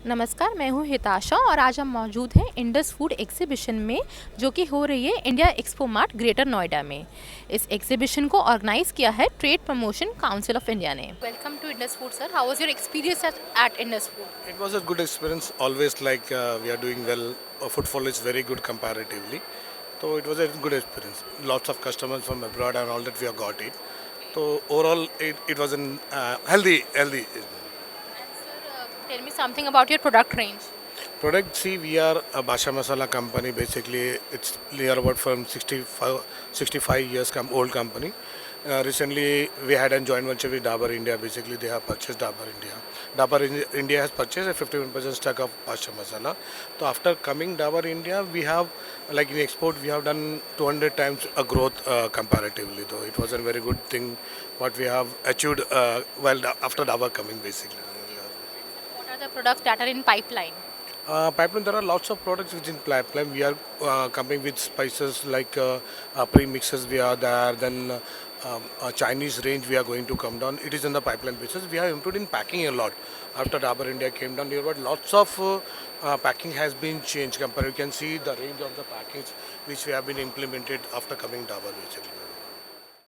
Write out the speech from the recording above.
नमस्कार, मैं हूँ हिताशा और आज हम मौजूद हैं इंडस फूड एग्जीबिशन में जो कि हो रही है India expo mart greater Noida में। इस एग्जीबिशन को ऑर्गेनाइज किया है trade promotion council of India ने। Welcome to Indus food sir, how was your experience at Indus food? It was a good experience. Always like we are doing well. Footfall is very good comparatively. So it was a good experience. Lots of customers from abroad and all that we have got it. So overall, it was an healthy. Tell me something about your product range. Product, see, we are a Badshah Masala company. Basically, it's near about from 65 years old company. Recently, we had a joint venture with Dabur India. Basically, they have purchased Dabur India. India has purchased a 51% stock of Badshah Masala. So after coming Dabur India, we have, like in export, we have done 200 times a growth comparatively. Though it was a very good thing what we have achieved after Dabur coming basically. What are the products that are in pipeline? Pipeline, there are lots of products within pipeline. We are coming with spices like pre-mixes we are there. Then Chinese range we are going to come down. It is in the pipeline basis. We have improved in packing a lot. After Dabur India came down here, but lots of packing has been changed. You can see the range of the packings which we have been implemented after coming Dabur basically.